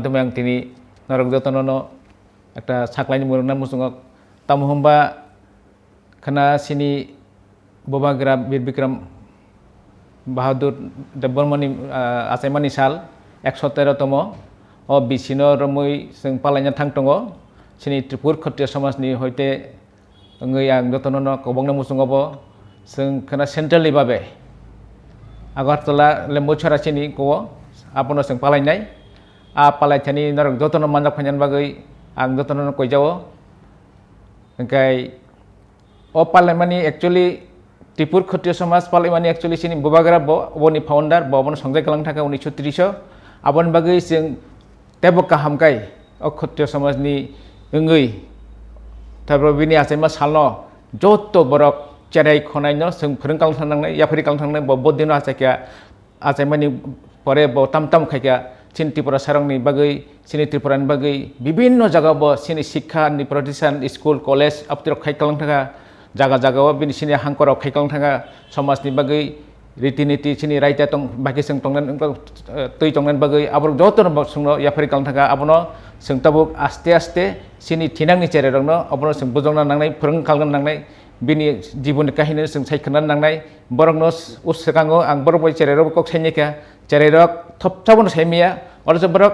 yang tini narok jotonono একটা সাকলাইনি মুরুনা মুসুngok tamu homba kena sini bobagra bir bikram bahadur debolmani asaimani sal 113 tomo o bisino romoi sing palanya thangtongo sini tripur khotiya samajni hoite ngei ang jotonono kobongna musungobo sing kena centrally babe agartala lembochara sini ko apono sing palainai a palaithani narok jotono manjak phanyan bagai ang jotono koijawo engkai o palemani actually Tripur Khotiya Samaj palemani actually sini bobagra boni founder bobon songjai kalang thaka 1930 abon bagai sing tebo kahamkai o Khotiya Samaj ni engei tabro bini asaima salno joto borok cherai khonaino sing phurung kalang thangnai yafri kalang thangnai bodino asakya asaimani pore bo tamtam khaikya sini Tripura sarangni bagai sini Tripura bagai bibinno jaga bo sini sikha ni प्रतिষ্ঠাन school college अपतिरक खाइकाlang थाका जागा बिनि sini hangkorok खाइकाlang थाका समाजनि बागै रीति-नीति sini रायता तं बाकि जों तंगन तै तंगन बागै आबर जतन बसंनो याफरि काlang थाका abono जों tabuk aste sini thinangni chererongno abono जों bujongna nangnai phurung kalgan nangnai bini jiboni kahini जों saikhanan nangnai borokno ussekango ang borok bai chererok kok saineka chererok thoptabono saimia orjo borok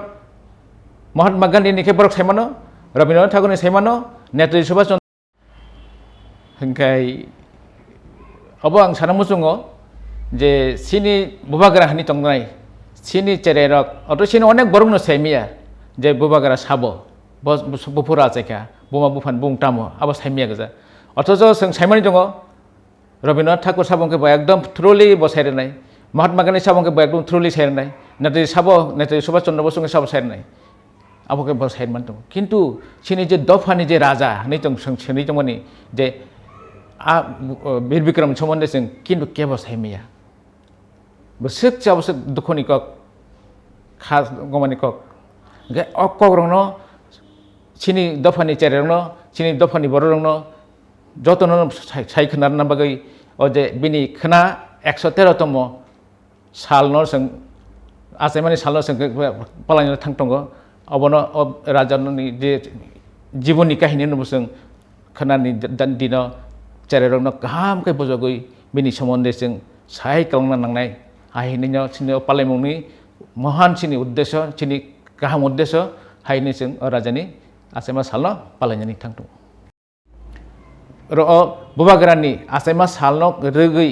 Mahatma Gandhi नि के borok saimano रवीन्द्रनाथ ठाकुर नि saimano Netaji Subhash Chandra hingkai abo ang sana musungo je sini bobagra hani tongnai sini chererok oto sini onek borok no saimia je bobagra sabo bufura cheka buma bufan bungtamo abo saimia gaja অথচ जों saimani dongo Rabindranath Thakur sabongke bo ekdom truly bo sairenai Mahatma Gandhi sabongke bo ekdom truly sairenai Netaji sabo Netaji Subhash Chandra बोसंगे sabo sairenai aboke bo sairman dong kintu sini je dofani je raja ni tong seni tongoni je a bir bikram somonde जों kintu kebo saimia bo sik chabo sik dukhoni kok khas gomani kok ge okkorongno sini dofani chererongno sini dofani bororongno jotono saikhanar bagai oje bini khna 113 tomo salno जों asaimani salno जों palanya thangtongo abono rajanoni je jiboni kahini no जों khanani dino chererongno kaham kai bojogoi bini somonde जों sai kalangna nangnai hainino sini palemongni mohan sini uddesho sini kaham uddesho haini जों rajani asaima salno palanyani thangtongo ro bobagrani asaima salno rogoi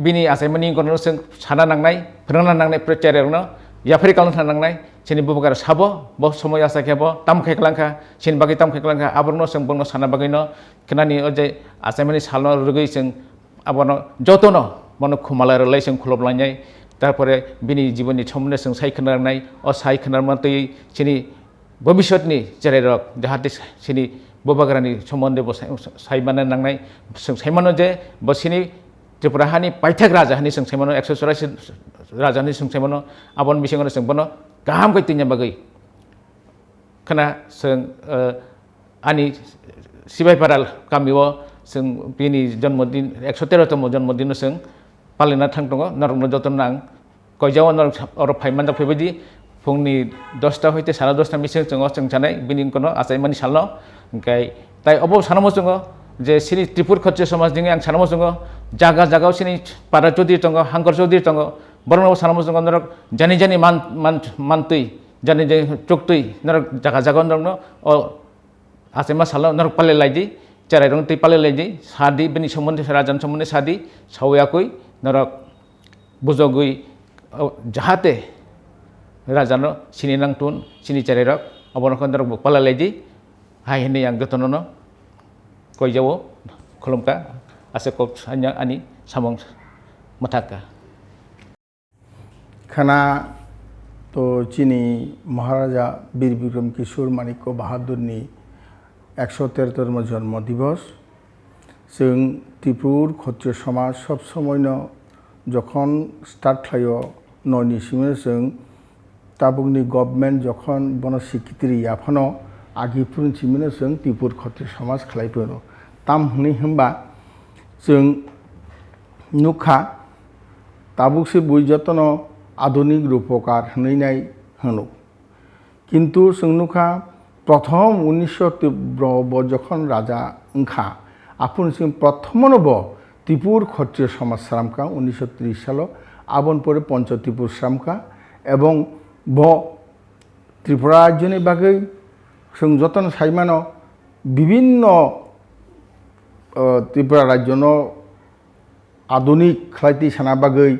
bini asaimani kono जों sana nangnai phurangna nangnai chererongno yafri kalang nangnai sini bobagra sabo bo somoy asakebo tam khaikhlangkha sini bagi tam khaikhlangkha aborno जों bongno sana bagino kenani oje asaimani salno rogoi जों abono jotono mono khumala relai जों khuloblanai tarpore bini jiboni somonde जों saikhanarnai o saikhanarmantui sini bobishotni chererok jahate sini bobagrani somonde bo saimana nangnai जों saimano je bo sini Tripura hani paithak raja hani जों saimano 184 raja hani जों saimano abon bisingono जों bono kaham kai tinya bagai kana जों ani sibai paral kamiwo जों bini जन्मदिन 113 tomo जन्मदिन जों palina thangtongo narokno joton nang koijawo narok oro phaimanjak phebedi fungni 10 ta hoite 10:30 mising जों janai bini kono asaimani salno engkai tai obo sanamo जोङो je sini Tripur Khotiya Samaj dinge ang sanamo जोङो jaga sini para chodi tongo hangkor chodi tongo borno sanamo जोङो narok jani mantui jani choktui narok jaga narokno o asaima salno narok pale laiji cherairong tei pale laiji sadi bini somonde rajan somonde sadi sawyakoi narok bujogoi jahate rajano sini nangtun sini cherairok abono narok pale laiji hai hini yang jotonono koijawo khulumka aseko hanya ani samong mataka खाना तो चीनी महाराजा बीर विक्रम किशोर माणिक्य बाहादुर नि 173 जन्म दिवस जों त्रिपुर क्षत्रिय समाज सब समयनो जखन स्टार्ट खायो नयनि सिमे जों ताबुकनि गभर्नमेंट जखन बन सिकित्रि याफानो आगिपुर सिमे जों त्रिपुर क्षत्रिय समाज खालायफोरो ताम हनै होमबा जों नुखा ताबुकसे बुइजतनो आधुनिक रूपकार हनैनाय हनो কিন্তু जोंनुखा प्रथम 1900 যখন রাজা ওংখা আপন সিং প্রথমনব ত্রিপুর ক্ষত্রিয় সমাজ সারামকা 1930 সাল আবন পরে পঞ্চ ত্রিপুর সারামকা এবং ব ত্রিপুরা রাজ্যনি বাগৈ जों যতন সাইমানো বিভিন্ন ত্রিপুরা রাজ্যন আধুনিক খালাইতি সানা বাগৈ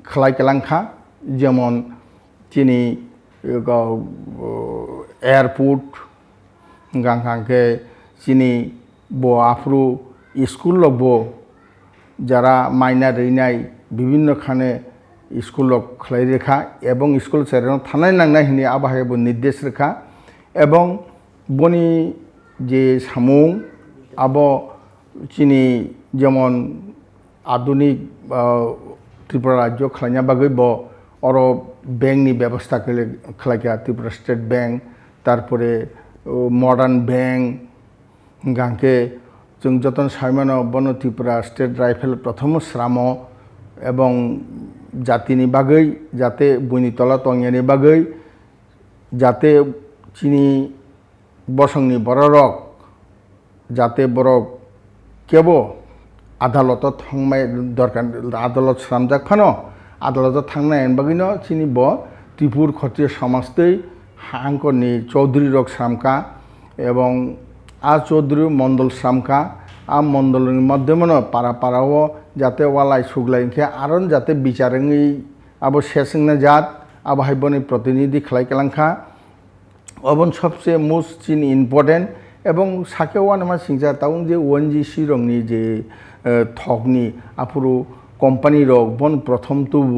খালাই কেলাংখা যেমন চিনি এয়ারপোর্ট গাংখাংকে চিনি ব আফ্রু স্কুল লব যারা মাইনা রইনাই বিভিন্ন খানে স্কুল খালাই রেখা এবং স্কুল সেরেন থানায় নাংনাই হিনি আবহাওয়া নির্দেশ রেখা এবং বনি যে সামুং আব চিনি যেমন আধুনিক ত্রিপুরা রাজ্য খালাইনা বাগৈ ব অর ব্যাংকনি ব্যবস্থা খালাইকা ত্রিপুরা স্টেট ব্যাংক তারপরে মডার্ন ব্যাংক গাंके जों যতন সাইমানো বন ত্রিপুরা স্টেট রাইফেল প্রথম শ্রাম এবং জাতিনি বাগৈ যাতে বইনিতলা তংয়ানি বাগৈ যাতে চিনি বসংনি বড়রক যাতে বড় কেব আদালত থাংমাই দরকার আদালত শ্রামজাক ফানো আদালত থাংনাय বাগৈनो চিনি ব ত্রিপুর ক্ষত্রিয় সমাজতৈ হাংকরনি চৌধুরী রক শ্রামকা এবং আ চৌধুরী মন্ডল শ্রামকা আ মন্ডলের মাধ্যমে পাড়া পাড়াও যাতে ওয়ালাই সুগলাইনকে আরন যাতে বিচারেङै আবো শেষংনা জাত আবহাইবনি প্রতিনিধি খালাই কেলাংখা অবন সবচেয়ে মোস্ট চিনি ইম্পর্টেন্ট এবং সাকেও আনামা সিংজা তাউং যে ওএনজিসি রংনি যে থকনি আফুরু কোম্পানি রক বন প্রথম তুব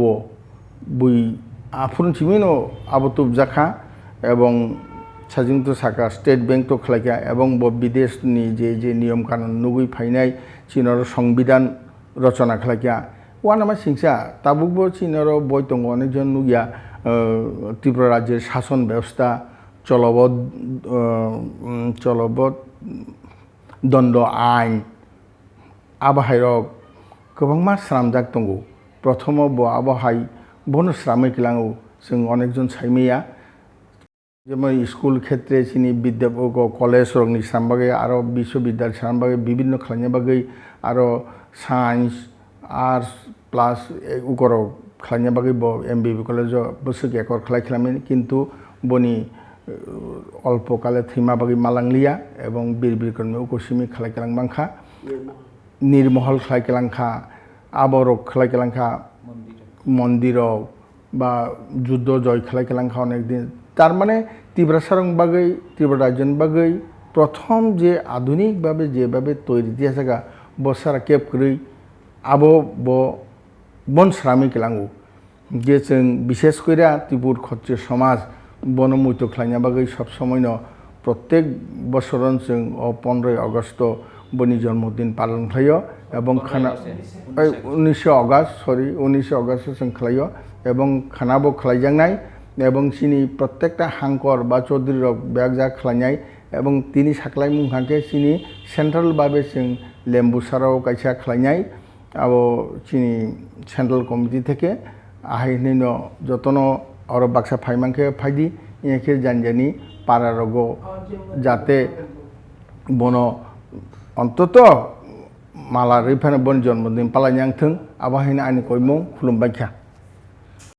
বই আফুরুন চিমিনো আবো তুবজাখা এবং সাজিংতো সাকা স্টেট ব্যাংক তো খালাইকা এবং বিদেশনি যে নিয়ম কানুন নুগুই ফাইনাই চীনৰ সংবিধান রচনা খালাইকা ওয়ানামা সিংসা তাবুকবো চীনৰ বৈতঙ্গ অনেকজন নুগিয়া ত্রিপুরা রাজ্যের শাসন ব্যবস্থা চলবৎ দণ্ড আইন আবহাইরক गोबांमा श्रामजाक दंगौ प्रथमाव ब आबहाय बनो श्रामै किलाङौ जों अनेकजन साइमैया যেমন স্কুল ক্ষেত্রে চিনি বিদ্যা কলেজ রংনি শ্রামবাগে আরও বিশ্ববিদ্যালয় শ্রামবাগে বিভিন্ন খালাইনা বাগৈ আরও সায়েন্স আর্টস প্লাস উকর খালাইনা বাগৈ ব এমবিবি কলেজ বসুক একর খালাই খালামে কিন্তু বনি অল্পকালে থিমা বাগৈ মালাংলিয়া এবং বীর বিক্রমে উকসিমি খালাই কেলাং বাংখা নির্মহল খালাই কেলাংখা আবরক খালাই কেলাংখা মন্দির বা যুদ্ধ জয় খালাই কেলাংখা অনেক দিন তার মানে ত্রিপুরা সারং বাগৈ ত্রিপুরা রাজ্যন বাগৈ প্রথম যে আধুনিকভাবে যেভাবে তৈরি দিয়ে থাকা বসারা কেপ করি আবো বন শ্রামিক কেলাঙ্গু যে जों বিশেষ করে ত্রিপুর ক্ষত্রিয় সমাজ বনমৈত খালাইনা বাগৈ সবসময় প্রত্যেক বছরন जों 15 আগস্ট বনি জন্মদিন পালন খালাयो এবং খানা 19 আগস্ট जों খালাयो এবং খানাবো খালাইজাंनाय এবং চিনি প্রত্যেকটা হাংকর বা চৌধুরী রক ব্যাগজা খালাইনাই এবং তিনি সাকলাই মুখাকে চিনি সেন্ট্রাল ভাবে जों লেম্বুসারাও কাইসা খালাইনাই আবো চিনি সেন্ট্রাল কমিটি থেকে আহাইনিন যতন আর বাক্সা ফাইমাংকে ফাইদি একে জানজানি পাড়া রগ যাতে বন অন্তত মালা রিফানে বন জন্মদিন পালাইনাंथों আবহাইনা আইনি কইমং খুলুমबायखा